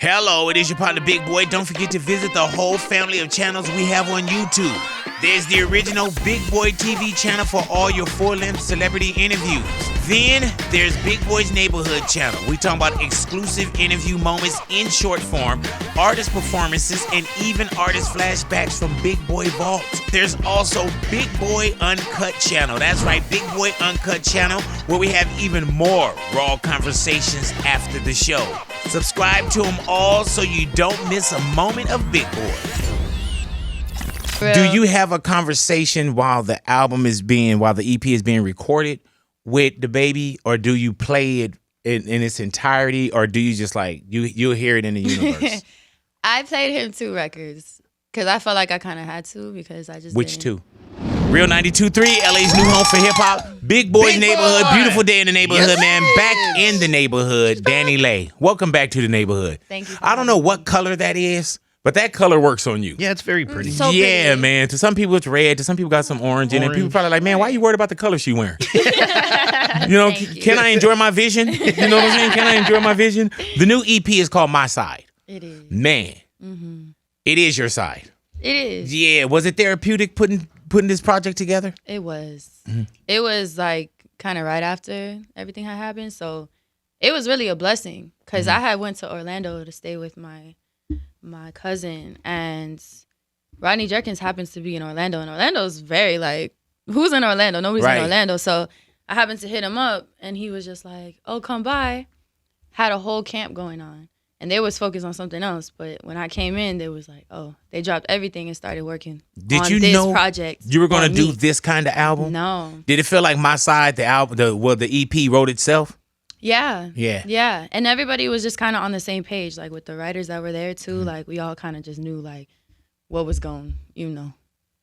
Hello, it is your partner, Big Boy. Don't forget to visit the whole family of channels we have on YouTube. There's the original BigBoyTV channel for all your full-length celebrity interviews. Then there's Big Boy's Neighborhood channel. We talk about exclusive interview moments in short form, artist performances, and even artist flashbacks from Big Boy Vault. There's also Big Boy Uncut channel. That's right, Big Boy Uncut channel, where we have even more raw conversations after the show. Subscribe to them all so you don't miss a moment of Big Boy. Do you have a conversation while the EP is being recorded with DaBaby, or do you play it in its entirety, or do you just like you'll hear it in the universe? I played him 2 records because I felt like I kind of had to, because I just Which two? Real 92.3, LA's new home for hip hop. Big Boy's Neighborhood. Beautiful day in the neighborhood, yes, man. Back in the neighborhood. DaniLeigh, welcome back to the neighborhood. Thank you. I don't know what color that is, but that color works on you. Yeah, it's very pretty. So yeah, pretty. Man. To some people it's red. To some people got some orange in it. People probably like, man, why are you worried about the color she wearing? You know, can I enjoy my vision? You know what I'm saying? Can I enjoy my vision? The new EP is called My Side. It is. Man, It is your side. It is. Yeah. Was it therapeutic putting this project together? It was. It was like kind of right after everything had happened, so it was really a blessing, because I had went to Orlando to stay with my cousin, and Rodney Jerkins happens to be in Orlando, and Orlando's very like, who's in Orlando? Nobody's in Orlando. So I happened to hit him up, and he was just like, oh, come by. Had a whole camp going on, and they was focused on something else. But when I came in, they was like, oh, they dropped everything and started working on this project. You were going to do this kind of album? No. Did it feel like My Side, the album, the EP wrote itself? Yeah. Yeah. Yeah. And everybody was just kind of on the same page, like with the writers that were there too. Like we all kind of just knew like what was going,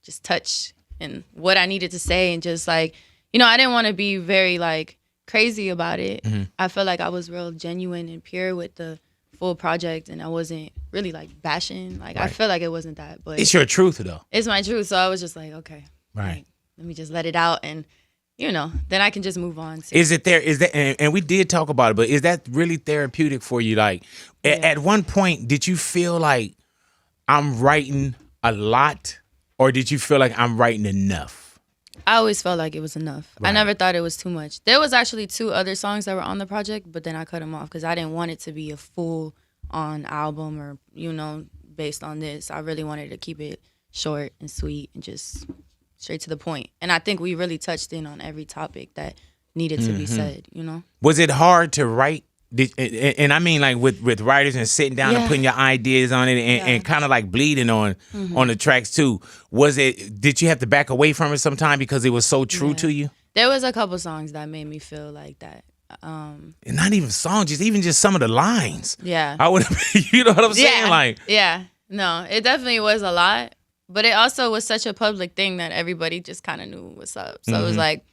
just touch and what I needed to say, and just like, I didn't want to be very like crazy about it. I felt like I was real genuine and pure with the full project, and I wasn't really like bashing. Like I feel like it wasn't that, but it's your truth though. It's my truth. So I was just like, okay, right. Let me just let it out, and then I can just move on. Is that, and we did talk about it, but is that really therapeutic for you? Like, at one point, did you feel like I'm writing a lot, or did you feel like I'm writing enough? I always felt like it was enough. Right. I never thought it was too much. There was actually 2 other songs that were on the project, but then I cut them off because I didn't want it to be a full-on album or, based on this. I really wanted to keep it short and sweet and just straight to the point. And I think we really touched in on every topic that needed to be said, Was it hard to write? And I mean like with writers and sitting down and putting your ideas on it and kind of like bleeding on the tracks too. Did you have to back away from it sometime because it was so true to you? There was a couple songs that made me feel like that. And not even songs, even just some of the lines. Yeah. I would you know what I'm saying? Like, yeah. No, it definitely was a lot. But it also was such a public thing that everybody just kind of knew what's up. So it was like,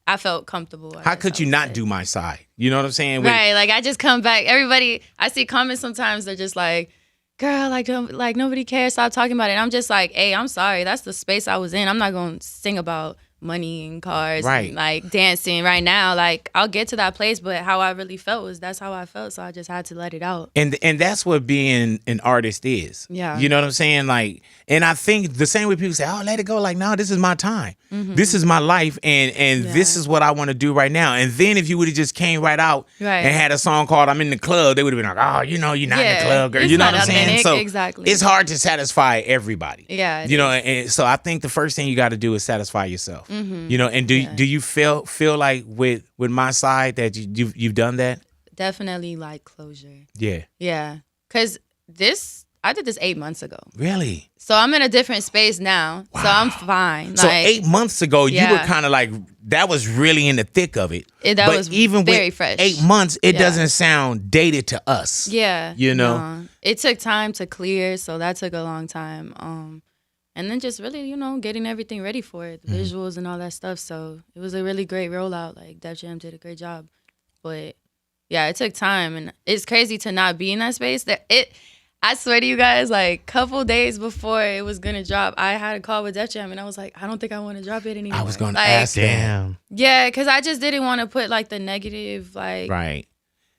I felt comfortable. How could you not do My Side? You know what I'm saying? Right. Like, I just come back. Everybody, I see comments sometimes, they're just like, girl, like nobody cares. Stop talking about it. And I'm just like, hey, I'm sorry. That's the space I was in. I'm not going to sing about money and cars and like dancing right now. Like, I'll get to that place, but how I really felt was that's how I felt. So I just had to let it out. And that's what being an artist is. Yeah. You know what I'm saying? Like, and I think the same way people say, oh, let it go. Like, no, this is my time. This is my life. And this is what I want to do right now. And then if you would have just came right out and had a song called I'm in the Club, they would have been like, oh, you're not in the club, girl. You know what I'm saying? So exactly. It's hard to satisfy everybody. Yeah. And so I think the first thing you got to do is satisfy yourself. And do you feel like with My Side that you've done that? Definitely like closure. Yeah. Yeah. Because I did this 8 months ago. Really? So I'm in a different space now. Wow. So I'm fine. So 8 months ago, you were kind of like, that was really in the thick of it. That was even very with fresh. 8 months, it doesn't sound dated to us. Yeah. No. It took time to clear, so that took a long time. And then just really, getting everything ready for it, the visuals and all that stuff. So it was a really great rollout. Like, Def Jam did a great job. But yeah, it took time, and it's crazy to not be in that space. I swear to you guys, like, couple days before it was gonna drop, I had a call with Def Jam, and I was like, I don't think I want to drop it anymore. I was gonna ask. Damn. Yeah, because I just didn't want to put like the negative, like. Right.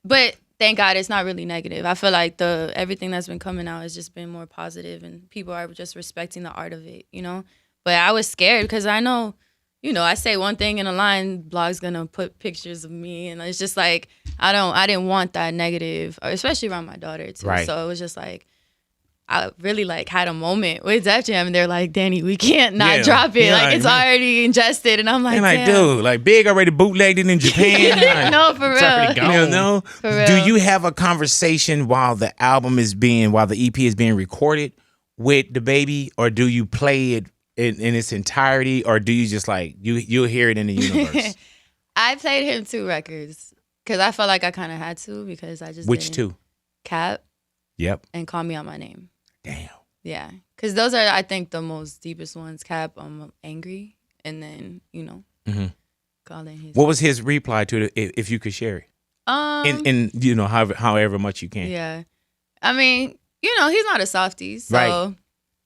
But thank God it's not really negative. I feel like everything that's been coming out has just been more positive, and people are just respecting the art of it, you know? But I was scared because I know, you know, I say one thing in a line, blog's gonna put pictures of me, and it's just like I didn't want that negative, especially around my daughter too. Right. So it was just like I really like had a moment with Def Jam, and they're like, Dani, we can't not drop it. Like it's already ingested, and I'm like, like, dude, like Big already bootlegged it in Japan. Like, no, for real. You know, For real. do you have a conversation while the EP is being recorded with DaBaby, or do you play it in its entirety, or do you just like you'll hear it in the universe? I played him 2 records because I felt like I kind of had to, because I just Which 2? Cap. Yep. And Call Me Out My Name. Damn. Yeah, because those are, I think, the most deepest ones. Cap, I'm angry, and then, you know, calling his. What was his reply to it, if you could share it? In you know, however much you can. Yeah, I mean, you know, he's not a softie, so right.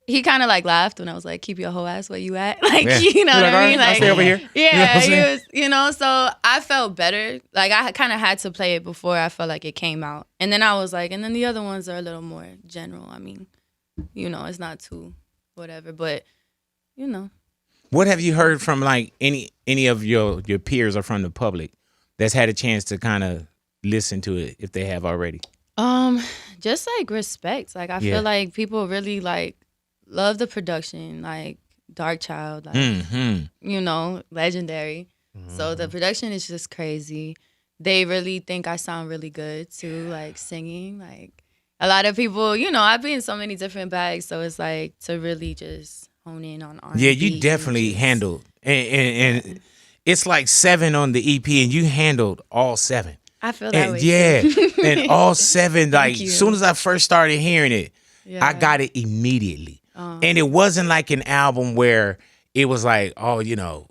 He kind of like laughed when I was like, "Keep your whole ass where you at," like yeah. you know what I mean? Like, I'll stay over here. Yeah, you know he was, you know. So I felt better. Like I kind of had to play it before I felt like it came out, and then I was like, and then the other ones are a little more general. I mean, you know, it's not too whatever, but you know. What have you heard from like any of your peers or from the public that's had a chance to kind of listen to it, if they have already? Just like respect. Like I feel like people really like love the production, like Dark Child, like you know, legendary. So the production is just crazy. They really think I sound really good too, like singing. Like a lot of people, you know, I've been in so many different bags, so it's like to really just hone in on R&B. Yeah, you definitely handled, and it's like 7 on the EP, and you handled all 7. I feel that way. Yeah, and all 7. Like as soon as I first started hearing it, I got it immediately. And it wasn't like an album where it was like, oh, you know,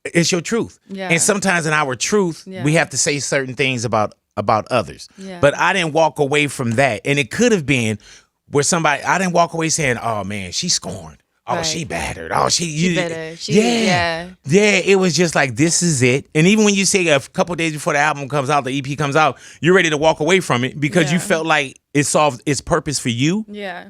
it's your truth. Yeah. And sometimes in our truth, we have to say certain things about others. Yeah. But I didn't walk away from that. And it could have been where I didn't walk away saying, oh, man, she scorned. Oh, she battered. Oh, she better. Yeah. It was just like, this is it. And even when you say a couple days before the album comes out, the EP comes out, you're ready to walk away from it because you felt like it solved its purpose for you. Yeah,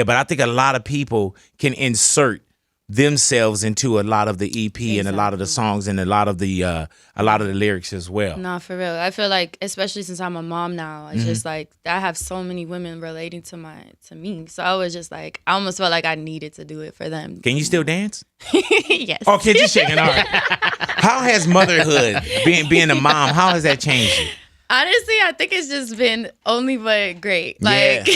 but I think a lot of people can insert themselves into a lot of the EP and a lot of the songs and a lot of the lyrics as well. No, for real. I feel like, especially since I'm a mom now, it's just like I have so many women relating to me. So I was just like, I almost felt like I needed to do it for them. Can you still dance? Yes. Oh, kids, you shaking. All right. How has motherhood, being a mom, how has that changed you? Honestly, I think it's just been only but great. Like,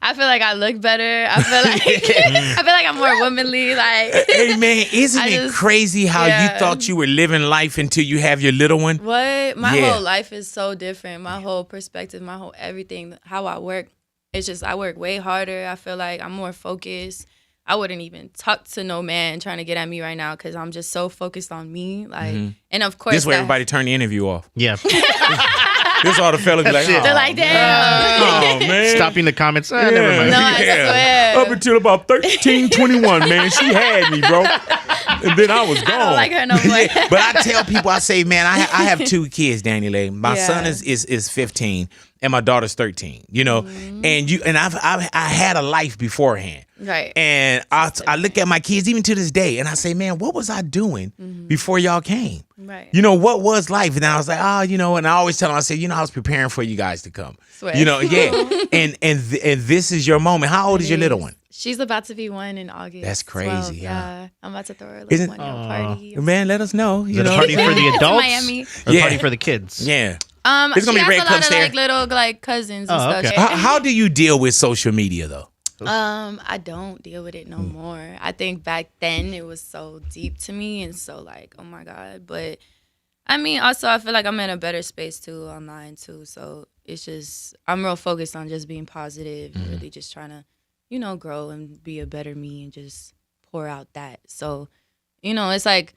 I feel like I look better. I feel like I'm more womanly. Like, hey man, isn't it crazy how you thought you were living life until you have your little one? What? My whole life is so different. My whole perspective, my whole everything, how I work. It's just I work way harder. I feel like I'm more focused. I wouldn't even talk to no man trying to get at me right now because I'm just so focused on me. Like, and of course, this is where everybody turn the interview off. Yeah. This all the fellas be like, oh, they're like, damn. Oh man. Stopping the comments. Never mind. No, I swear. Up until about 13:21, man, she had me, bro. And then I was gone. I don't like her no more. But I tell people, I say, man, I have 2 kids, DaniLeigh. My son is 15 and my daughter's 13. You know, and I had a life beforehand. Right. And I look at my kids even to this day, and I say, man, what was I doing before y'all came? Right. You know, what was life? And I was like, oh, you know, and I always tell them, I say, you know, I was preparing for you guys to come. Swear. You know, and this is your moment. How old is your little one? She's about to be 1 in August. That's crazy. 12, yeah. I'm about to throw her a little 1-year party. Man, let us know. Is it a party for the adults? Miami. Or a party for the kids? Yeah. It's gonna be red a lot of there. like little like cousins and stuff. Okay. How do you deal with social media though? I don't deal with it no more. I think back then it was so deep to me and so like, oh my God. But I mean, also I feel like I'm in a better space too online too. So it's just, I'm real focused on just being positive and really just trying to, you know, grow and be a better me and just pour out that. So, you know, it's like,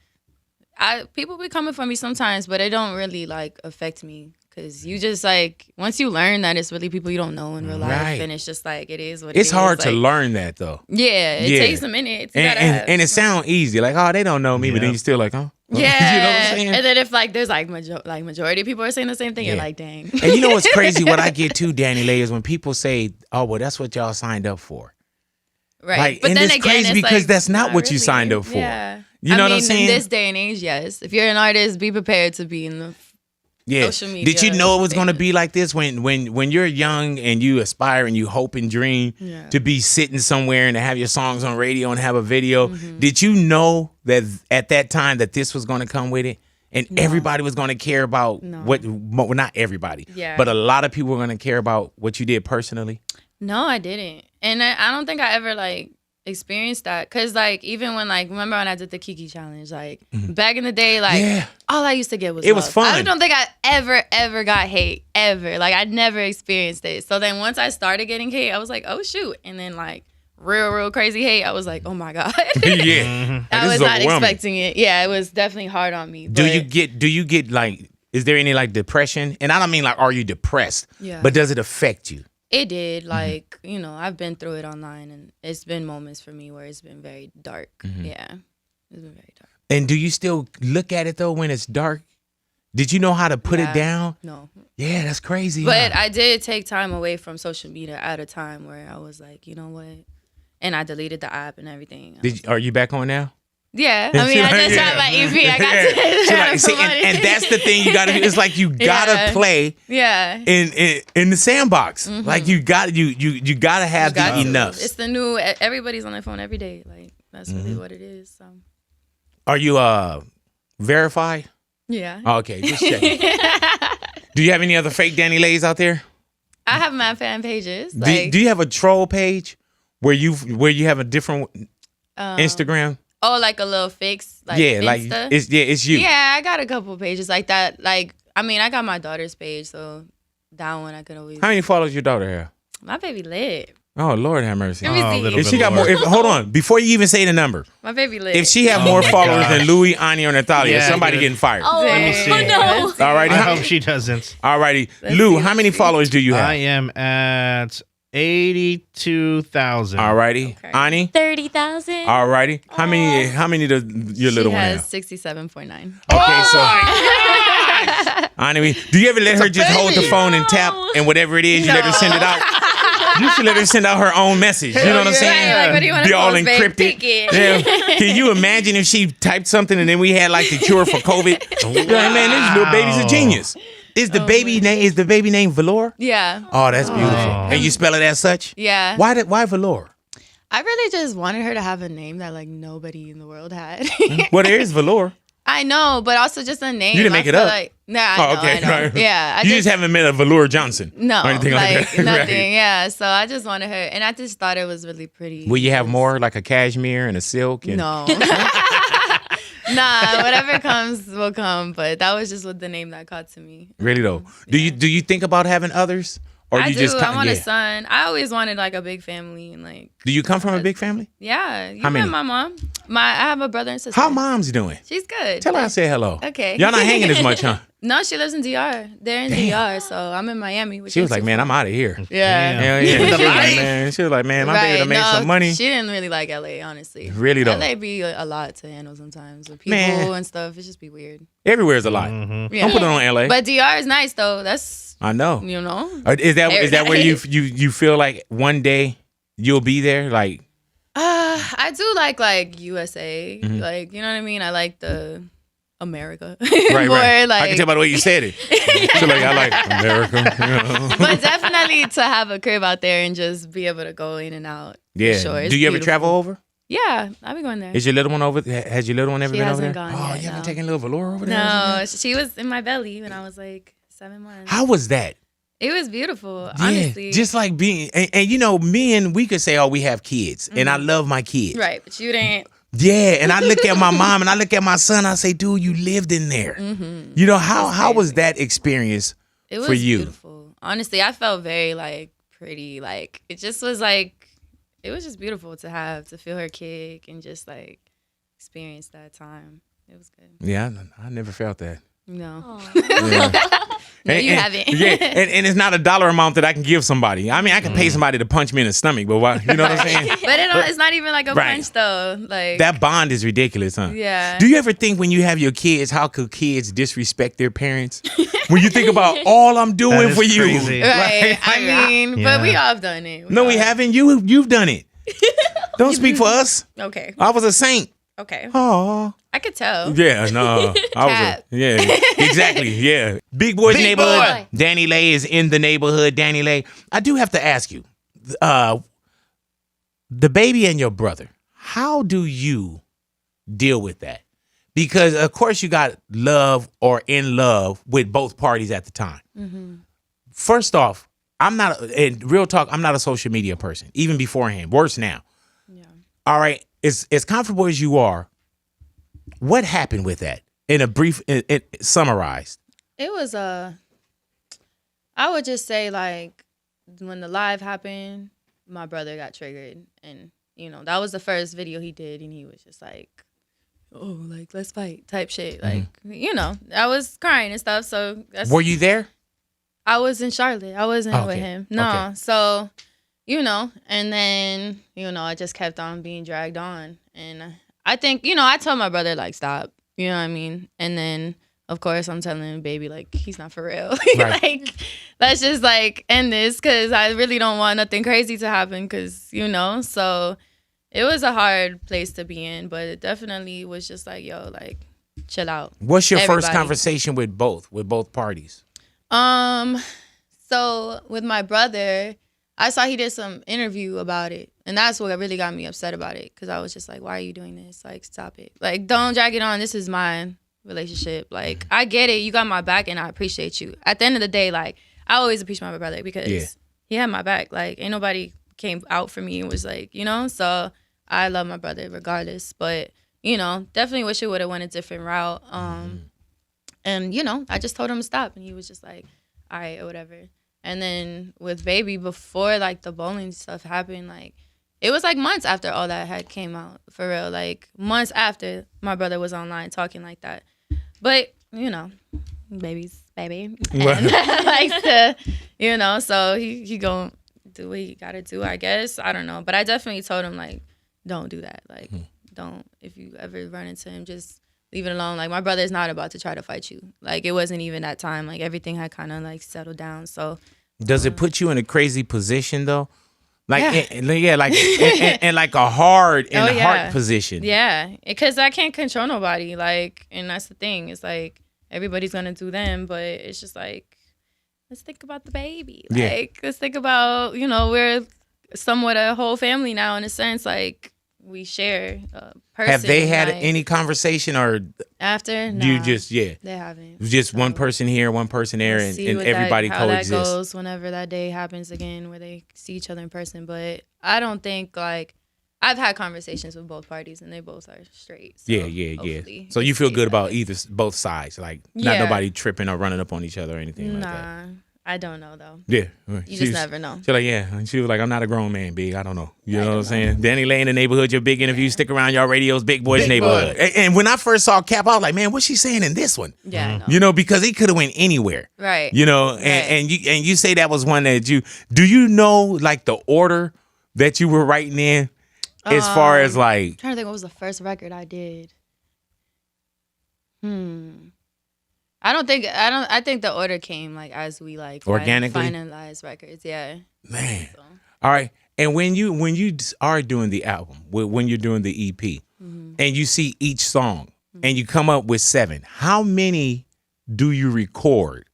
people be coming for me sometimes, but it don't really like affect me. Cause you just like, once you learn that it's really people you don't know in real life, and it's just like, it is what it is. It's hard to like, learn that though. Yeah, it takes a minute. And it sounds easy, like, oh, they don't know me, but then you're still like, oh. Yeah. You know what I'm saying? And then if like there's like majority of people are saying the same thing, you're like, dang. And you know what's crazy? What I get too, DaniLeigh, is when people say, "Oh, well, that's what y'all signed up for." Right. Like, but and then it's again, crazy it's because like, that's not what you really. signed up for. Yeah. You know what I'm saying? In this day and age, yes. If you're an artist, be prepared to be in the social media. Did you know it was going to be like this when you're young and you aspire and you hope and dream to be sitting somewhere and to have your songs on radio and have a video? Did you know that at that time that this was going to come with it? And everybody was going to care about well, not everybody, but a lot of people were going to care about what you did personally. No, I didn't. And I don't think I ever like experienced that. Cause like even when like remember when I did the Kiki challenge, like back in the day, like all I used to get was love. Was fun. I don't think I ever got hate ever. Like I never experienced it. So then once I started getting hate, I was like, oh shoot. And then like real crazy hate, I was like, oh my God. I was not expecting it. Yeah, it was definitely hard on me. Do you get like, is there any like depression? And I don't mean like, are you depressed? Yeah. But does it affect you? It did. Like, you know, I've been through it online and it's been moments for me where it's been very dark. Yeah. It's been very dark. And do you still look at it though when it's dark? Did you know how to put it down? No. Yeah, that's crazy. But I did take time away from social media at a time where I was like, you know what? And I deleted the app and everything. Are you back on now? Yeah, I mean, I just shot my EP. I got to and that's the thing you got to do. It's like you gotta play. In the sandbox. Like you got to have the enough. It's the new. Everybody's on their phone every day. Like that's really what it is. So. Are you verified? Yeah. Oh, okay, just checking. Do you have any other fake DaniLeighs out there? I have my fan pages. Do you have a troll page where you have a different Instagram? Oh, like a little fix, like Insta? like it's you. Yeah, I got a couple pages like that. Like, I mean, I got my daughter's page, so that one I could always. How many followers your daughter have? My baby lit. Oh Lord, have mercy. Let me see. If she got more, hold on, before you even say the number. My baby lit. If she have more followers than Louis, Anya, or Natalia, somebody getting fired. Oh, let me see. No. All righty. I hope she doesn't. All righty, Lou, how many followers do you have? I am at 82,000. All righty, Ani. 30,000. All righty. How many does your little she one has have? 67.9. Okay, so Ani, do you ever let her just hold the phone and tap and whatever it is, you let her send it out? You should let her send out her own message. You know what I'm saying? Like, what do you want to Be all post, babe? encrypted. Pick it. Yeah. Can you imagine if she typed something and then we had like the cure for COVID? You're like, man, this little baby's a genius. Is the baby name Velour? Yeah. Oh, that's beautiful. And you spell it as such? Yeah. Why Velour? I really just wanted her to have a name that like nobody in the world had. Well, there is Velour. I know, but also just a name. You didn't make it up? Like, nah, I know. Right. Yeah. You just haven't met a Velour Johnson. No, or anything like that. nothing. Right. Yeah. So I just wanted her, and I just thought it was really pretty. Will you have more, like a cashmere and a silk? And... No. Nah, whatever comes will come. But that was just what the name that caught to me. Really though, do you think about having others, or I you do. just? I want a son. I always wanted like a big family and like. Do you come from a big family? Yeah. You How many? met my mom. I have a brother and sister. How mom's doing? She's good. Tell her I said hello. Okay. Y'all not hanging as much, huh? No, she lives in DR. They're in DR, so I'm in Miami. She was like, man, I'm out of here. Yeah. Hell yeah. She was like, man, she was like, man, my baby done made some money. She didn't really like LA, honestly. Really though. LA be a lot to handle sometimes with people and stuff. It just be weird. Everywhere's a lot. Yeah. Don't put it on LA. But DR is nice though. That's I know. you know. Is that where you feel like one day you'll be there? Like I do like USA. Like, you know what I mean? I like the America. Right, More, right. like, I can tell by the way you said it. So like I like America. You know? But definitely to have a crib out there and just be able to go in and out. Yeah. Sure. It's Do you ever beautiful. travel over? Yeah, I'll be going there. Is your little one over? Has your little one ever She been over there? hasn't gone Oh, yet, you haven't no. taken little Velour over there? No, she was in my belly when I was like 7 months. How was that? It was beautiful, Yeah, honestly. just like being, and you know, men, we could say, oh, we have kids, and I love my kids. Right, but you didn't. Yeah, and I look at my mom and I look at my son, I say, dude, you lived in there. You know, how was that experience It was for you? beautiful. Honestly, I felt very like pretty. Like it just was like it was just beautiful to feel her kick and just like experience that time. It was good. Yeah, I never felt that. No. Yeah. No, you haven't. Yeah, and it's not a dollar amount that I can give somebody. I mean, I can pay somebody to punch me in the stomach, but why, you know what I'm saying? But it's not even like a Right. punch though. Like That bond is ridiculous, huh? Yeah. Do you ever think when you have your kids, how could kids disrespect their parents? When you think about all I'm doing That is for you. crazy. Right. I mean, Yeah. but we all have done it. No, we haven't. You've done it. Don't speak for us. Okay. I was a saint. Okay. Oh. I could tell. Yeah, no. Cat. Yeah, exactly. Yeah. Big Boy's Big neighborhood. DaniLeigh is in the neighborhood. DaniLeigh, I do have to ask you, DaBaby and your brother, how do you deal with that? Because of course you got love or in love with both parties at the time. Mm-hmm. First off, and real talk, I'm not a social media person, even beforehand. Worse now. Yeah. All right. As comfortable as you are, what happened with that? In a brief, summarized. It was I would just say like when the live happened, my brother got triggered, and that was the first video he did, and he was just like, "Oh, like let's fight," type shit. Like I was crying and stuff. So Were you there? I was in Charlotte. I wasn't with Okay. him. No. Okay. So and then I just kept on being dragged on, and I think I told my brother like stop. You know what I mean? And then of course I'm telling him, baby, like he's not for real. Right. Like let's just like end this because I really don't want nothing crazy to happen. Because so it was a hard place to be in, but it definitely was just like like chill out. What's your first Everybody. conversation with both parties? So with my brother, I saw he did some interview about it, and that's what really got me upset about it, because I was just like, why are you doing this? Like, stop it. Like, don't drag it on. This is my relationship. Like, I get it. You got my back, and I appreciate you. At the end of the day, like, I always appreciate my brother because he had my back. Like, ain't nobody came out for me and was like, so I love my brother regardless. But, definitely wish it would have went a different route. And, I just told him to stop, and he was just like, all right, or whatever. And then with Baby, before like the bowling stuff happened, like it was like months after all that had came out, for real. Like months after my brother was online talking like that. But baby's baby, and likes to, so he gonna do what he gotta do, I guess. I don't know, but I definitely told him like, don't do that. Like, don't. If you ever run into him, just leave it alone. Like, my brother is not about to try to fight you. Like, it wasn't even that time. Like, everything had kind of like settled down. So, Does it put you in a crazy position though? Like, Yeah. like and like a hard heart position. Yeah, because I can't control nobody. Like, and that's the thing. It's like everybody's gonna do them, but it's just like, let's think about the baby. Like, let's think about we're somewhat a whole family now in a sense. Like, we share a person. Have they had like, any conversation or after? Nah, you just they haven't. just one person here, one person there, and See what everybody how coexists? that goes whenever that day happens again, where they see each other in person. But I don't think like I've had conversations with both parties, and they both are straight. So Yeah. So you feel good about both sides, like not nobody tripping or running up on each other or anything like that. I don't know though. Yeah, You just never know. She's like, and she was like, I'm not a grown man, big. I don't know. You know what I'm saying? DaniLeigh in the neighborhood, your big interview. Stick around, y'all radios, Big Boy's neighborhood. And when I first saw Cap, I was like, man, what's she saying in this one? Yeah, I know. Because he could have went anywhere. Right. And you say that was one that do you know like the order that you were writing in as far as like I'm trying to think what was the first record I did. I think the order came like as we like organically finalized records. Yeah. Man. So. All right. And when you are doing the album, when you're doing the EP, and you see each song, and you come up with 7, how many do you record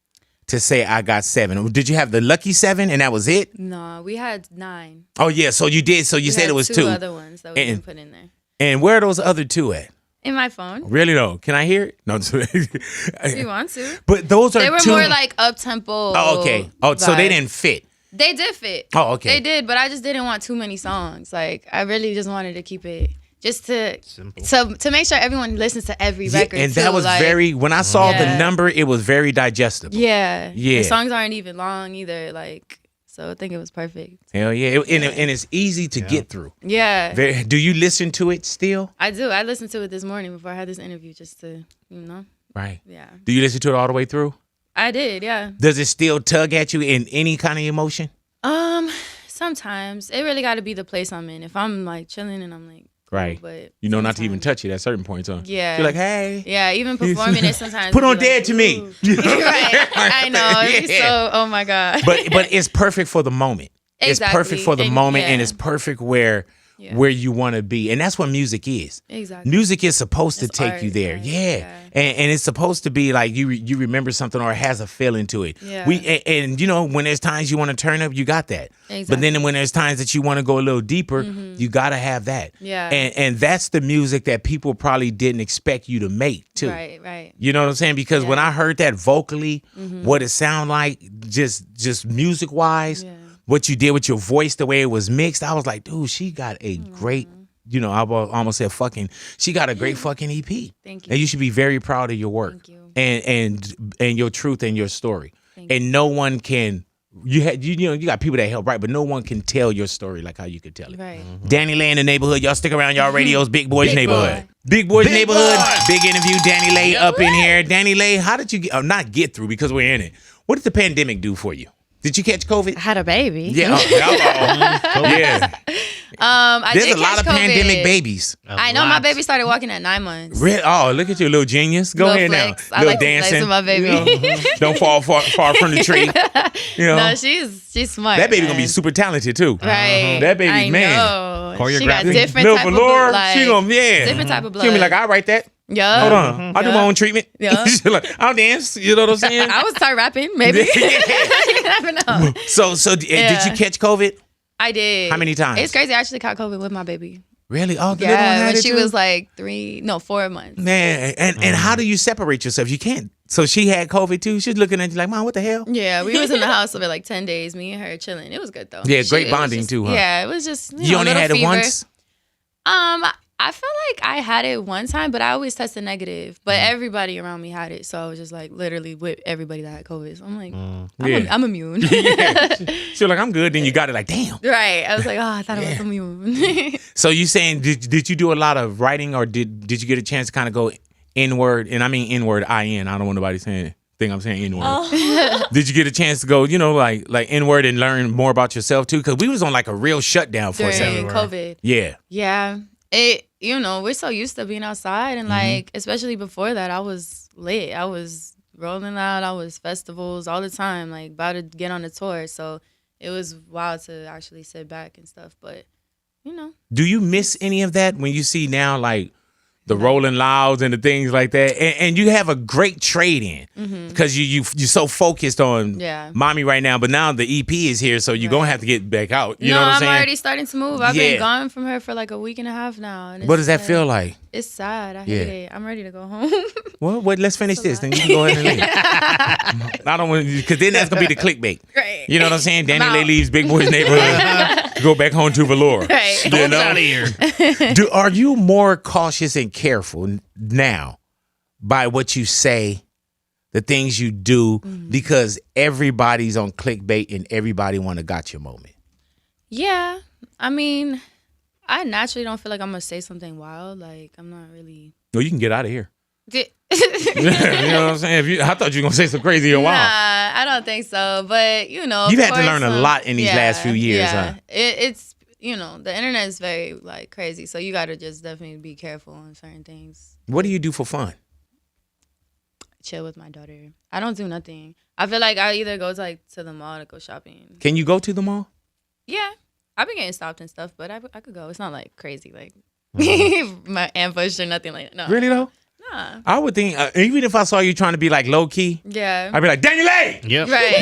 to say I got 7? Did you have the lucky 7 and that was it? No, we had 9. Oh yeah, so you did. So you said it was 2. 2 other ones that we didn't put in there. And where are those other 2 at? In my phone. Really though? Can I hear it? No. If you want to. But those are They were 2. more like up tempo. Oh, okay. Oh, so they didn't fit. They did fit. Oh, okay. They did, but I just didn't want too many songs. Like, I really just wanted to keep it just to make sure everyone listens to every record. And that was like, when I saw the number, it was very digestible. Yeah. Yeah. The songs aren't even long either. Like, so I think it was perfect. Hell yeah. And it's easy to get through. Yeah. Do you listen to it still? I do. I listened to it this morning before I had this interview just to, Right. Yeah. Do you listen to it all the way through? I did, yeah. Does it still tug at you in any kind of emotion? Sometimes. It really got to be the place I'm in. If I'm like chilling and I'm like, Right. but You know not to even sometimes- touch it at certain points, huh? Yeah. You're like, hey. Yeah, even performing it sometimes. Put it'd on be like, Dead to Me. ooh. Right. I know. It'd be Yeah. so, oh my God. But it's perfect for the moment. It's perfect Exactly. for the And- moment, and yeah. it's perfect where you want to be, and that's what music is. Exactly. Music is supposed to It's take art, you there, right? yeah. Yeah. And it's supposed to be like you remember something or it has a feeling to it. Yeah. And you know when there's times you want to turn up, you got that. But Exactly. then when there's times that you want to go a little deeper, you gotta have that. Yeah. And that's the music that people probably didn't expect you to make too. Right, right. You know what I'm saying? Because when Yeah. I heard that vocally, what it sound like, just music wise, Yeah. what you did with your voice, the way it was mixed, I was like, dude, she got a great, you know, I almost said fucking, she got a great fucking EP. Thank you. And you should be very proud of your work. Thank you. And your truth and your story. Thank And no one can you know you got people that help write, but no one can tell your story like how you could tell it. Right. DaniLeigh in the neighborhood. Y'all stick around. Y'all radios. Big Boy's Big neighborhood. Boy. Big Boy's Big neighborhood. Boy. Big interview. DaniLeigh up in here. DaniLeigh, how did you not get through because we're in it? What did the pandemic do for you? Did you catch COVID? I had a baby. Yeah. Yeah. I There's did a lot catch of COVID. pandemic babies. I know my baby started walking at 9 months. Oh, look at you, little genius. Go Little ahead flex. now. I Little like to flex dancing. with my baby. You know, don't fall far from the tree. You know. No, she's smart. That baby gonna be man. super talented too. Right. That baby's I man. know. She got Choreographing. different Little type of Velour, blood. Like, she gonna different type of blood. She'll be like, I write that. Yeah. Hold on, I'll do my own treatment. Yeah. She like, I'll dance. You know what I'm saying? I would start rapping, maybe. You never know. So did you catch COVID? I did. How many times? It's crazy. I actually caught COVID with my baby. Really? Oh, the little one Yeah, had when it she too? was like 4 months. Man, and how do you separate yourself? You can't. So she had COVID too. She's looking at you like, Mom, what the hell? Yeah, we was in the house for like 10 days, me and her chilling. It was good though. Yeah, great it was bonding just- too, huh? Yeah, it was just You know, only a little had it fever. once? I feel like I had it one time, but I always tested negative. But Mm. everybody around me had it, so I was just like literally with everybody that had COVID. So I'm like, Yeah. I'm immune. She's like, I'm good. Then you got it like, damn. Right. I was like, I thought I was immune. So you saying did you do a lot of writing or did you get a chance to kind of go inward? And I mean inward, I-N. I don't want nobody saying think I'm saying inward. Oh. Did you get a chance to go, you know, like inward and learn more about yourself too? Because we was on like a real shutdown for a During second. COVID. Yeah. Yeah. We're so used to being outside and like, especially before that, I was lit. I was rolling out. I was festivals all the time, like about to get on a tour. So it was wild to actually sit back and stuff. But, you know. Do you miss any of that when you see now like the Rolling Louds and the things like that? And you have a great trade in because you're so focused on Yeah. mommy right now. But now the EP is here, so you're going to have to get back out. You know what I'm saying? already starting to move. I've Yeah. been gone from her for like a week and a half now. And What it's does that feel like? It's sad. I Yeah. hate it. I'm ready to go home. Well, wait, let's finish this. Then you can go ahead and leave. I don't want to, because then that's going to be the clickbait. Right. You know what I'm saying? DaniLeigh out. leaves Big Boy's neighborhood to go back home to Velour. Right. You Get know? out of here. Are you more cautious and careful now by what you say, the things you do, because everybody's on clickbait and everybody want a gotcha moment? Yeah. I mean, I naturally don't feel like I'm going to say something wild. Like, I'm not really. No, you can get out of here. Nah, You know what I'm saying? I thought you were going to say some crazy or wild. I don't think so. But, you know. You've of had to learn a course, lot in these last few years, yeah. huh? It's, you know, the internet is very, like, crazy. So you got to just definitely be careful on certain things. What do you do for fun? Chill with my daughter. I don't do nothing. I feel like I either go to, like, to the mall to go shopping. Can you go to the mall? Yeah. I've been getting stopped and stuff, but I could go. It's not, like, crazy, like, my ambush or nothing like that. No. Really, though? Nah. I would think, even if I saw you trying to be like low key, Yeah. I'd be like, DaniLeigh! Yep. Right.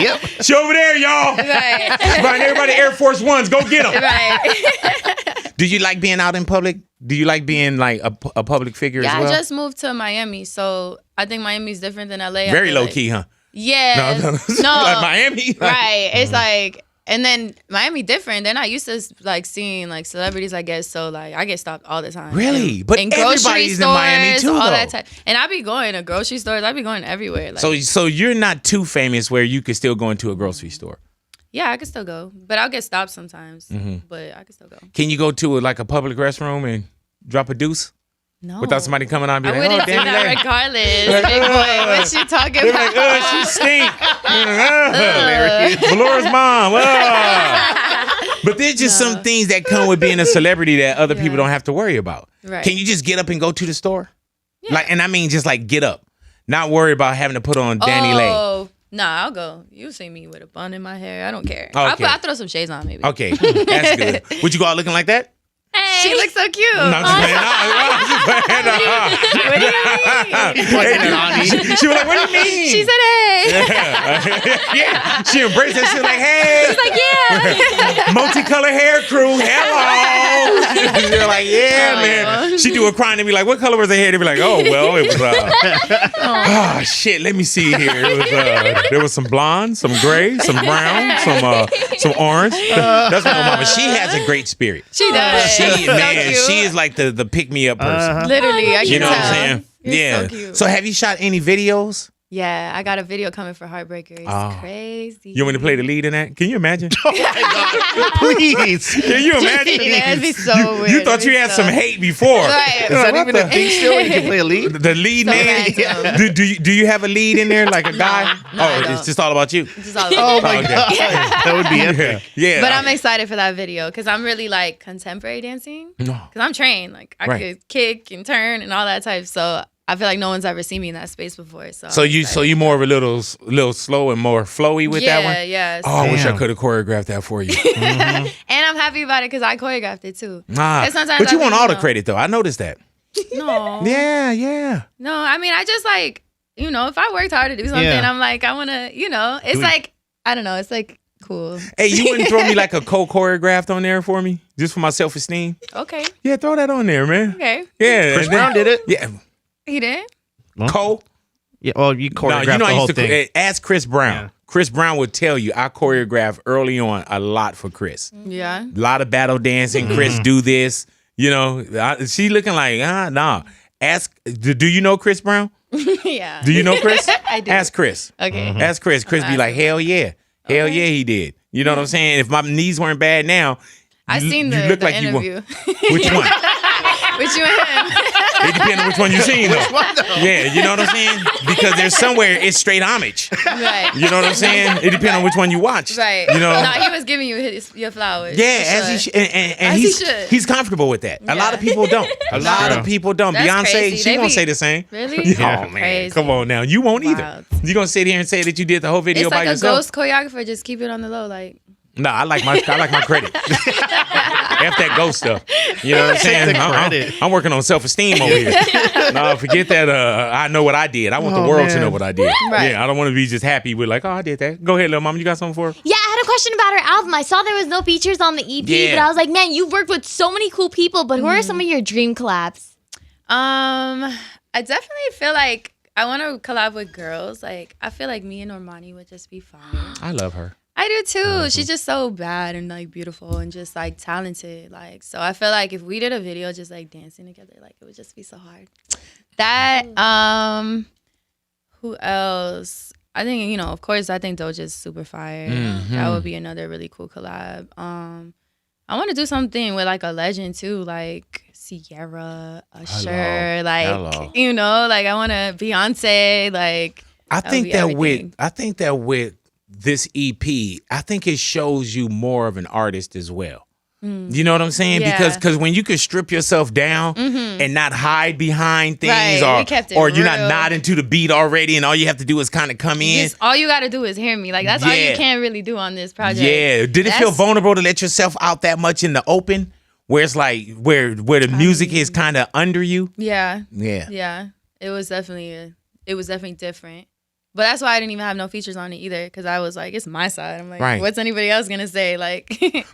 Yep. She over there, y'all. Right. Right, everybody Air Force Ones, go get them. Right. Do you like being out in public? Do you like being like a public figure Yeah, as well? I just moved to Miami, so I think Miami's different than LA. I Very feel low like. key, huh? Yeah. No. Like Miami? Right. It's like, and then Miami different. Then I used to like seeing like celebrities, I guess. So like I get stopped all the time. Really? And- But in grocery everybody's stores, in Miami too, all though. that type. And I be going to grocery stores. I be going everywhere. Like, So you're not too famous where you could still go into a grocery store. yeah, I could still go, but I'll get stopped sometimes. Mm-hmm. But I could still go. Can you go to like a public restroom and drop a deuce? No. Without somebody coming on and be I like, wouldn't oh, do that DaniLeigh. regardless. Big boy, what you talking They're like, about? she stink. Velour's mom. But there's just some things that come with being a celebrity that other people don't have to worry about. Right. Can you just get up and go to the store? Yeah. Like, and I mean just like get up. Not worry about having to put on DaniLeigh. Oh, nah, I'll go. You see me with a bun in my hair. I don't care. Okay. I'll throw some shades on maybe. Okay, that's good. Would you go out looking like that? Hey. She looks so cute. No, I'm just playing. What do you mean? She was like, what do you mean? She said, hey. Yeah, she embraced that shit like, hey. She's like, yeah. Multicolored hair crew, hello. They're like, yeah, man. She do a crying and be like, what color was her hair? They be like, oh, well, it was, oh, shit, let me see here. It was, there was some blonde, some gray, some brown, some orange. That's my mama. She has a great spirit. She does. She is like the pick-me-up person. Literally, I can You know tell. what I'm saying? You're Yeah. so cute. So have you shot any videos? Yeah, I got a video coming for Heartbreaker. It's crazy. You want me to play the lead in that? Can you imagine? Oh my God. Please. Can you imagine? Yeah, it'd be so weird. You thought It'd be you had so- some hate before. Right. Is that What even the- a thing still? You can play a lead? The lead So name? random. Do you have a lead in there, like a guy? no, I It's don't. just all about you. Just all Oh about my Okay. God. That would be epic. Yeah. But I'm excited for that video because I'm really like contemporary dancing. No. Because I'm trained. Like I Right. could kick and turn and all that type. So I feel like no one's ever seen me in that space before. So So I'm you excited. more of a little slow and more flowy with that one? Yeah. Oh, I wish I Damn. could have choreographed that for you. And I'm happy about it because I choreographed it too. Nah. And sometimes But you I want think, all the know, credit though. I noticed that. No. Yeah. No, I mean, I just like, if I worked hard to do something, Yeah. I'm like, I want to, it's like, I don't know. It's like cool. Hey, you wouldn't throw me like a co-choreographed on there for me? Just for my self-esteem? Okay. Yeah, throw that on there, man. Okay. Yeah. Chris and then- Brown did it. Yeah. He did? Co? Yeah. Well, you choreographed No, you know the I whole used to thing. ask Chris Brown. Yeah. Chris Brown would tell you I choreographed early on a lot for Chris. Yeah. A lot of battle dancing. Chris, do this. She looking like, nah. Ask, do you know Chris Brown? Yeah. Do you know Chris? I do. Ask Chris. Okay. Ask Chris. Chris be like, hell yeah. Hell yeah, he did. You know what I'm saying? If my knees weren't bad now, I seen the interview. Which one? With you and him. It depends on which one you seen though. Yeah, you know what I'm saying? Because there's somewhere it's straight homage. Right. You know what I'm saying? It depends on which one you watch. Right. You know? No, he was giving you your flowers. Yeah, for as sure. he should. And As he he's should. he's comfortable with that. A lot Yeah. of people don't. A lot of people don't. That's Beyonce, crazy. she They won't be- say the same. Really? Yeah. Oh, man. crazy. Come on now. You won't either. Wild. You gonna sit here and say that you did the whole video It's by like a yourself? ghost choreographer. Just keep it on the low. Like, No, I like my credit. F that ghost stuff. You know what I'm saying? the credit. I'm working on self-esteem over here. No, forget that. I know what I did. I want the Oh, world to man. know what I did. Right. Yeah, I don't want to be just happy with like, oh, I did that. Go ahead, little mama. You got something for her? Yeah, I had a question about her album. I saw there was no features on the EP, Yeah. but I was like, man, you've worked with so many cool people, but who are some of your dream collabs? I definitely feel like I want to collab with girls. Like, I feel like me and Normani would just be fine. I love her. I do too. She's just so bad and like beautiful and just like talented. Like, so I feel like if we did a video just like dancing together, like it would just be so hard. That who else? I think, of course, I think Doja's super fire. That would be another really cool collab. I want to do something with like a legend too, like Sierra, Usher, Hello. like I want to Beyonce, like I that would think be that everything. with this EP, I think it shows you more of an artist as well. You know what I'm saying? Yeah. Because when you can strip yourself down and not hide behind things, Right, we kept it or you're not real. nodding to the beat already, and all you have to do is kind of come in. Just, all you got to do is hear me. Like that's all Yeah. you can really do on this project. Yeah. Did it feel That's- vulnerable to let yourself out that much in the open, where it's like where the music is kind of under you? Yeah. Yeah. Yeah. It was definitely different. But that's why I didn't even have no features on it either, because I was like, it's my side. I'm like, Right. what's anybody else gonna say? Like,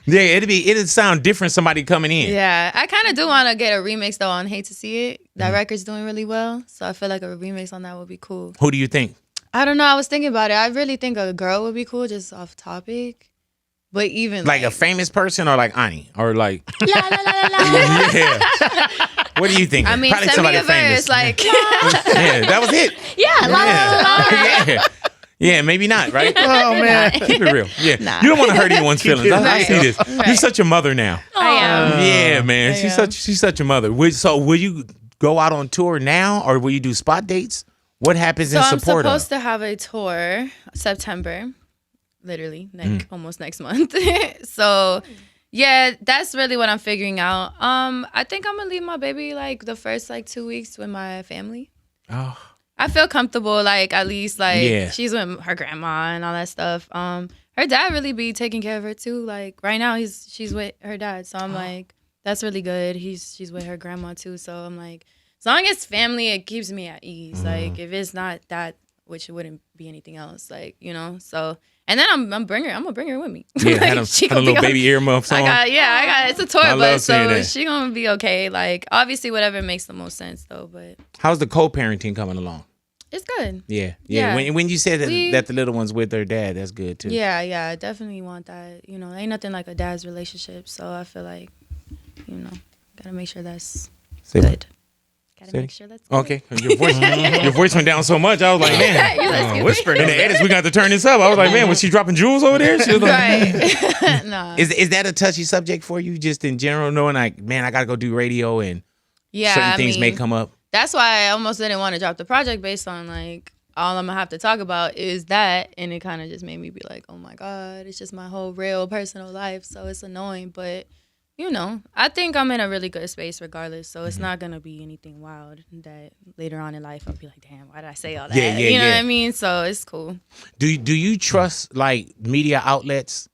Yeah, it'd sound different somebody coming in. yeah, I kind of do want to get a remix though on Hate to See It. That record's doing really well, so I feel like a remix on that would be cool. Who do you think? I don't know. I was thinking about it. I really think a girl would be cool, just off topic. But even Like a famous person or like Ani or like La la la la la. yeah. What do you think? I mean, Probably send me somebody a verse, like. Yeah, that was it. Yeah, la la la la. Yeah. Yeah, maybe not, right? Oh man. Keep it real. Yeah. Nah. You don't want to hurt anyone's Keep feelings. it I see real. this. You're Right. such a mother now. I am. Yeah, man. I She's am. such a mother. So will you go out on tour now, or will you do spot dates? What happens in So I'm support supposed to have a tour September, literally almost next month. So yeah, that's really what I'm figuring out. I think I'm gonna leave my baby like the first like 2 weeks with my family. Oh, I feel comfortable, like at least like Yeah. she's with her grandma and all that stuff. Her dad really be taking care of her too. Like right now she's with her dad, so I'm like that's really good. She's with her grandma too, so I'm like as long as family, it keeps me at ease. Like if it's not that, which it wouldn't be anything else, like you know. So and then I'm gonna bring her with me. yeah, Like, had a little baby earmuffs on. I got it's a tour I love bus, seeing so that. she gonna be okay. Like obviously whatever makes the most sense though, but How's the co-parenting coming along? it's good. Yeah. Yeah. When you said that, We- that the little one's with her dad, that's good too. Yeah, I definitely want that. You know, ain't nothing like a dad's relationship, so I feel like, you know, gotta make sure that's Say- good. Gotta Say- make sure that's good. Okay, your voice went down so much. I was like, man, You listening? Whispering. in the edits we got to turn this up. I was like, man, was she dropping jewels over there? She was like, Right. Nah. Is that a touchy subject for you, just in general, knowing like, man, I gotta go do radio and Yeah, certain I things may mean, come up? that's why I almost didn't want to drop the project based on like all I'm gonna have to talk about is that, and it kind of just made me be like, oh my god, it's just my whole real personal life, so it's annoying. But you know, I think I'm in a really good space regardless, so it's not gonna be anything wild that later on in life I'll be like, damn, why did I say all that? Yeah, you know yeah. what I mean? So it's cool. Do you trust like media outlets?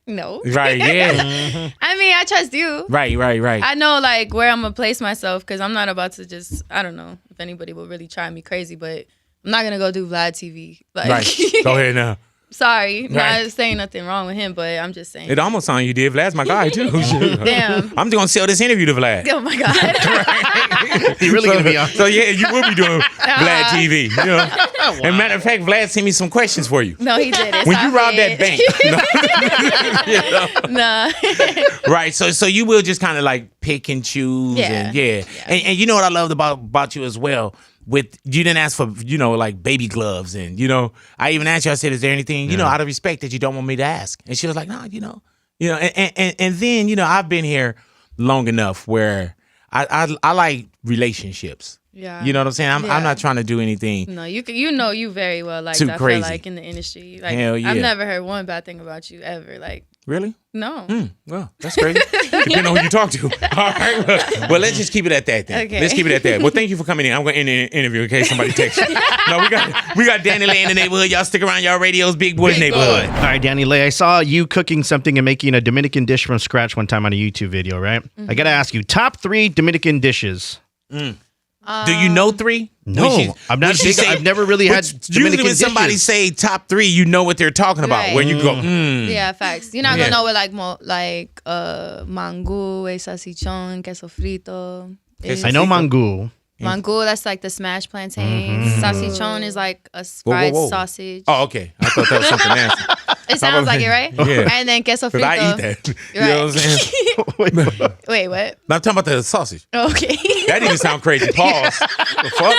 No, Right. Yeah. I mean I trust you. right. I know like where I'm gonna place myself because I'm not about to just, I don't know if anybody will really try me crazy, but I'm not gonna go do Vlad TV. Like, Right. Go ahead now. Sorry, Right. not saying nothing wrong with him, but I'm just saying. It almost sounded you did. Vlad's my guy too. Damn. I'm just gonna sell this interview to Vlad. Oh my god. He really gonna be on. So yeah, you will be doing Vlad TV. You know? And matter of fact, Vlad sent me some questions for you. No, he didn't. When Stop you robbed that it. bank, no. Nah. Right. So you will just kind of like pick and choose. Yeah. And yeah. And you know what I loved about you as well. With you didn't ask for, you know, like baby gloves, and you know, I even asked you, I said, is there anything, you know, out of respect that you don't want me to ask? And she was like, no, you know, and then, you know, I've been here long enough where I like relationships. Yeah. You know what I'm saying? I'm Yeah. not trying to do anything. No, you know you very well like Too that. I crazy. feel like in the industry. Like Hell yeah. I've never heard one bad thing about you ever. Like Really? no. Well, that's crazy. Depending on who you talk to. All right. Well, let's just keep it at that then. Okay. Let's keep it at that. Well, thank you for coming in. I'm going to end the interview in case somebody texts you. No, we got DaniLeigh in the neighborhood. Y'all stick around. Y'all radios, Big Boy's neighborhood. All right, DaniLeigh, I saw you cooking something and making a Dominican dish from scratch one time on a YouTube video, right? I gotta ask you, top 3 Dominican dishes. Do you know 3? No, When she- I'm not when she big. say- I've never really had Usually Dominican when somebody dishes. say top 3, you know what they're talking about. Right. When you go, Yeah, facts. You're not Yeah. gonna know what like mango, salchichon, queso frito. is. I know mango. Mango, that's like the smashed plantains. Salchichon is like a Whoa, fried whoa. sausage. Oh, okay. I thought that was something nasty. It sounds like it, right? Yeah. And then queso frito. Because I eat that. You know what I'm saying? Wait, what? No, I'm talking about the sausage. Okay. That didn't sound crazy. Pause. The fuck?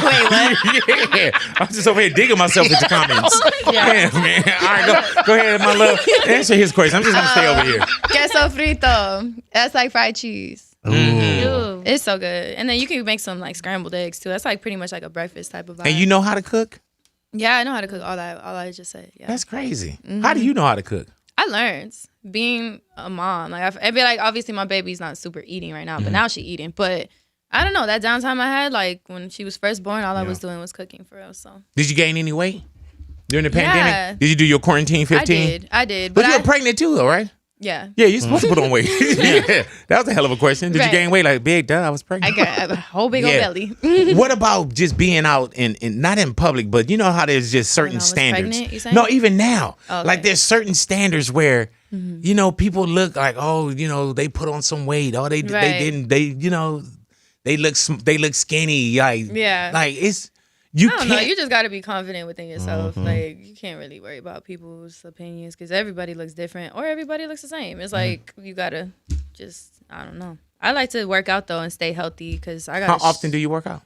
Wait, what? Yeah. I'm just over here digging myself with the comments. Yeah. Damn, man. All right, go ahead, my love. Answer his question. I'm just going to stay over here. Queso frito. That's like fried cheese. Ew. It's so good. And then you can make some like scrambled eggs too. That's like pretty much like a breakfast type of vibe. And you know how to cook? Yeah, I know how to cook all I just said. Yeah. That's crazy. How do you know how to cook? I learned being a mom. Like I'd be like, obviously my baby's not super eating right now, but now she eating. But I don't know, that downtime I had, like when she was first born, all I was doing was cooking for real. So Did you gain any weight during the pandemic? Yeah. Did you do your quarantine 15? I did. But But you were pregnant too, though, right? yeah. Yeah, you're supposed to put on weight. Yeah, that was a hell of a question. Did you Right. gain weight? Like, big, duh, I was I pregnant. got a whole big Yeah. old belly. What about just being out in not in public, but you know how there's just certain I was standards. pregnant, you saying? No, even now. Okay. Like there's certain standards where you know people look like, oh, you know, they put on some weight. Oh, they Right. didn't. They, you know, they look skinny. Like Yeah. like it's you I don't know. can't. You just got to be confident within yourself. Like you can't really worry about people's opinions because everybody looks different or everybody looks the same. It's like you gotta just, I don't know. I like to work out though and stay healthy because I got. How often do you work out?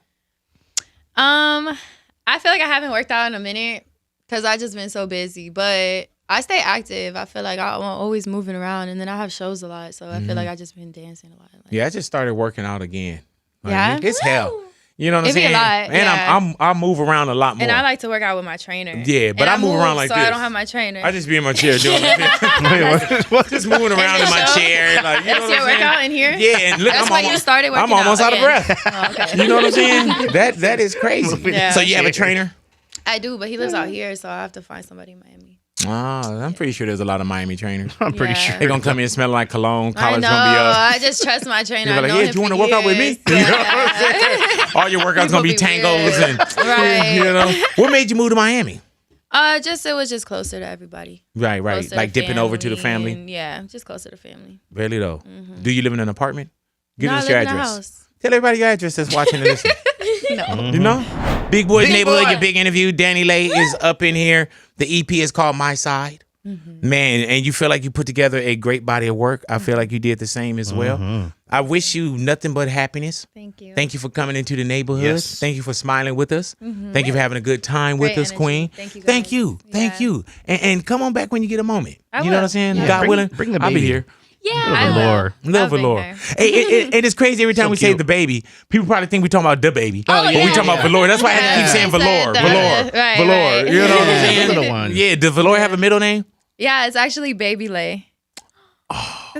I feel like I haven't worked out in a minute because I just been so busy. But I stay active. I feel like I'm always moving around, and then I have shows a lot, so I feel like I just been dancing a lot. Like, Yeah, I just started working out again. Yeah. It's hell. You know what I'm It'd be a saying? lot, And yeah. I move around a lot more. And I like to work out with my trainer. Yeah, but And I move around like so this. I don't have my trainer. I just be in my chair doing just moving around in my chair. Like, you know That's what your I'm saying? workout in here? Yeah, and look, That's I'm why almost, you started working I'm almost out of again. breath. Oh, okay. You know what I'm saying? That is crazy. Yeah. So you have a trainer? I do, but he lives out here, so I have to find somebody in Miami. Oh, I'm pretty sure there's a lot of Miami trainers. I'm pretty Yeah. sure. They're gonna come in smelling like cologne. I Collar's know. gonna be up. I just trust my trainer. You're I've like, known yeah, him do you want to for work out with me? years. You know what I'm saying? All your workouts gonna be People be tangos weird. and Right. you know. What made you move to Miami? It was just closer to everybody. Right. Closer to Like dipping over to the family. and, yeah, just closer to family. Really though. Do you live in an apartment? Give No, I us your live in a address. house. Tell everybody your address that's watching and listening. No. You know? Big Boy's Big Neighborhood, Boy. your big interview. DaniLeigh is up in here. The EP is called My Side. Man, and you feel like you put together a great body of work. I feel like you did the same as well. I wish you nothing but happiness. Thank you. Thank you for coming into the neighborhood. Yes. Thank you for smiling with us. Thank you for having a good time with Great us, energy. Queen. Thank you, Thank guys. you. Thank Yeah. you. And come on back when you get a moment. I You know will. what I'm saying? Yeah. God Bring- willing, bring the I'll be baby. here. I will. Velour. Love I'll bring Velour. her. And it's crazy every time So we say cute. the baby, people probably think we're talking about DaBaby. Oh, But yeah. we talking about Velour. That's why I had to keep Yeah. saying Velour. Said Velour. that. Right, Velour. right. You know what I'm Yeah, saying? the little one. Yeah. Does Velour have a middle name? Yeah, it's actually Baby Leigh.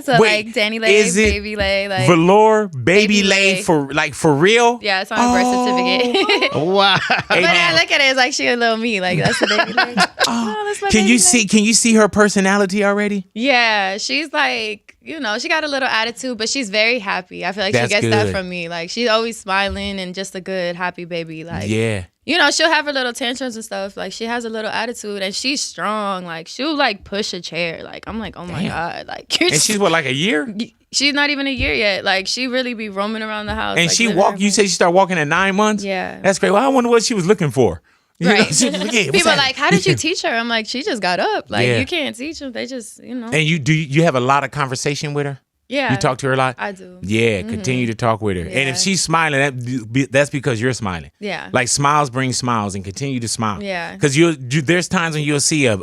So Wait, like DaniLeighs, is it Baby Leigh, like Velour, baby Baby Leigh Leigh. for real? yeah, it's on her birth certificate. Wow. Hey, But man. I look at it, it's like she a little me. Like that's the Baby Leigh. Oh, that's my Can Baby you Leigh. see her personality already? Yeah, she's like, she got a little attitude, but she's very happy. I feel like That's she gets that good. from me. Like she's always smiling and just a good, happy baby. Like Yeah. she'll have her little tantrums and stuff. Like she has a little attitude and she's strong. Like she'll like push a chair. Like I'm like, oh my Damn. God. Like you're And she's what, like a year? she's not even a year yet. Like she really be roaming around the house. And like, she living walked. her You life. said she started walking at 9 months. Yeah. That's great. Well, I wonder what she was looking for. You know, Right. she was like, yeah, what's People are that? like, how did you teach her? I'm like, she just got up. Like Yeah. you can't teach them. They just, And you have a lot of conversation with her? Yeah. You talk to her a lot? I do. Yeah, continue to talk with her. And if Yeah. she's smiling, that's because you're smiling. Yeah. Like smiles bring smiles, and continue to smile. Yeah. Because there's times when you'll see a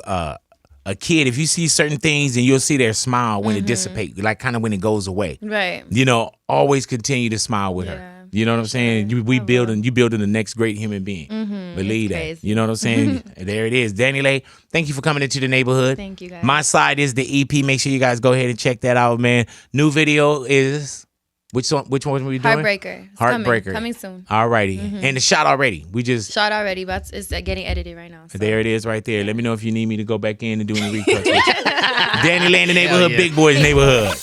kid, if you see certain things, and you'll see their smile when it dissipates, like kind of when it goes away. Right. Always continue to smile with her. Yeah, You know what I'm saying? You building the next great human being. Believe that. crazy. You know what I'm saying? There it is. DaniLeigh, thank you for coming into the neighborhood. Thank you, guys. My Side is the EP. Make sure you guys go ahead and check that out, man. New video is which one are we doing? Heartbreaker. It's Heartbreaker. Coming soon. Alrighty. And the shot already. We just Shot already, but it's getting edited right now. So. there it is right there. Let me know if you need me to go back in and do any recuts with you. DaniLeigh in the neighborhood, yeah. Big Boy's Neighborhood.